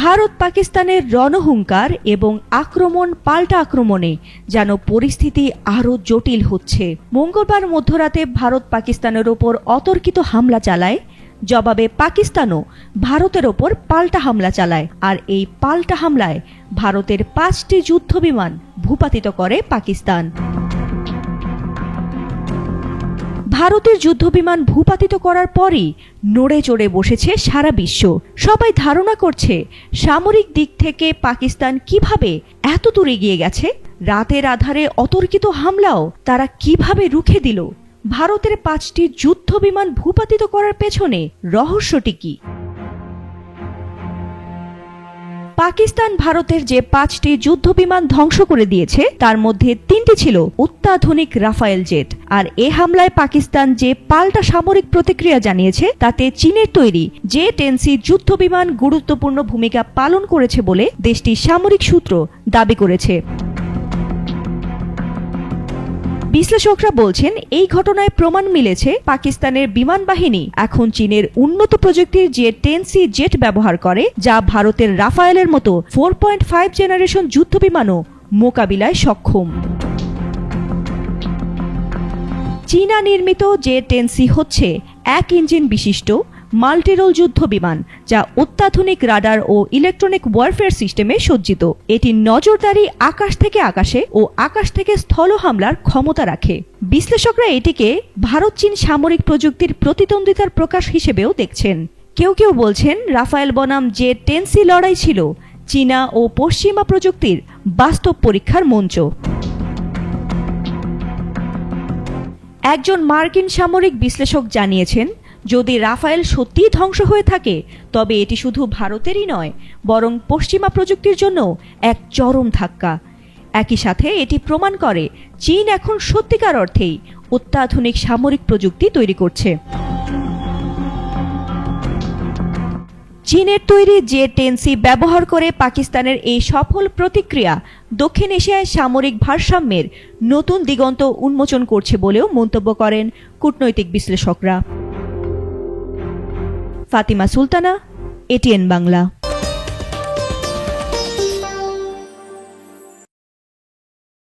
ভারত পাকিস্তানের রণহুঙ্কার এবং আক্রমণ পাল্টা আক্রমণে যেন পরিস্থিতি আরও জটিল হচ্ছে। মঙ্গলবার মধ্যরাতে ভারত পাকিস্তানের ওপর অতর্কিত হামলা চালায়। জবাবে পাকিস্তানও ভারতের ওপর পাল্টা হামলা চালায়, আর এই পাল্টা হামলায় ভারতের 5টি যুদ্ধবিমান ভূপাতিত করে পাকিস্তান। ভারতের যুদ্ধবিমান ভূপাতিত করার পরই নড়ে চড়ে বসেছে সারা বিশ্ব। সবাই ধারণা করছে সামরিক দিক থেকে পাকিস্তান কিভাবে এত দূর এগিয়ে গেছে। রাতের আধারে অতর্কিত হামলাও তারা কিভাবে রুখে দিল। ভারতের 5টি যুদ্ধবিমান ভূপাতিত করার পেছনে রহস্যটি কি? পাকিস্তান ভারতের যে 5টি যুদ্ধবিমান ধ্বংস করে দিয়েছে তার মধ্যে 3টি ছিল অত্যাধুনিক রাফায়েল জেট। আর এ হামলায় পাকিস্তান যে পাল্টা সামরিক প্রতিক্রিয়া জানিয়েছে তাতে চীনের তৈরি J-10C যুদ্ধবিমান গুরুত্বপূর্ণ ভূমিকা পালন করেছে বলে দেশটির সামরিক সূত্র দাবি করেছে। বিশ্লেষকরা বলছেন এই ঘটনায় প্রমাণ মিলেছে পাকিস্তানের বিমান বাহিনী এখন চীনের উন্নত প্রযুক্তির J-10C জেট ব্যবহার করে, যা ভারতের রাফায়েলের মতো 4.5 জেনারেশন যুদ্ধবিমানও মোকাবিলায় সক্ষম। চীনা নির্মিত J-10C হচ্ছে 1 ইঞ্জিন বিশিষ্ট মাল্টিরোল যুদ্ধবিমান, যা অত্যাধুনিক রাডার ও ইলেকট্রনিক ওয়ারফেয়ার সিস্টেমে সজ্জিত। এটি নজরদারি আকাশ থেকে আকাশে ও আকাশ থেকে স্থল হামলার ক্ষমতা রাখে। বিশ্লেষকরা এটিকে ভারত চীন সামরিক প্রযুক্তির প্রতিদ্বন্দ্বিতার প্রকাশ হিসেবেও দেখছেন। কেউ কেউ বলছেন রাফায়েল বনাম J-10C লড়াই ছিল চীনা ও পশ্চিমা প্রযুক্তির বাস্তব পরীক্ষার মঞ্চ। একজন মার্কিন সামরিক বিশ্লেষক জানিয়েছেন, যদি রাফায়েল সত্যিই ধ্বংস হয়ে থাকে তবে এটি শুধু ভারতেরই নয়, বরং পশ্চিমা প্রযুক্তির জন্য এক চরম ধাক্কা। একই সাথে এটি প্রমাণ করে চীন এখন সত্যিকার অর্থেই অত্যাধুনিক সামরিক প্রযুক্তি তৈরি করছে। চীনের তৈরি J-10C ব্যবহার করে পাকিস্তানের এই সফল প্রতিক্রিয়া দক্ষিণ এশিয়ায় সামরিক ভারসাম্যের নতুন দিগন্ত উন্মোচন করছে বলেও মন্তব্য করেন কূটনৈতিক বিশ্লেষকরা। ফাতিমা সুলতানা, ATN বাংলা।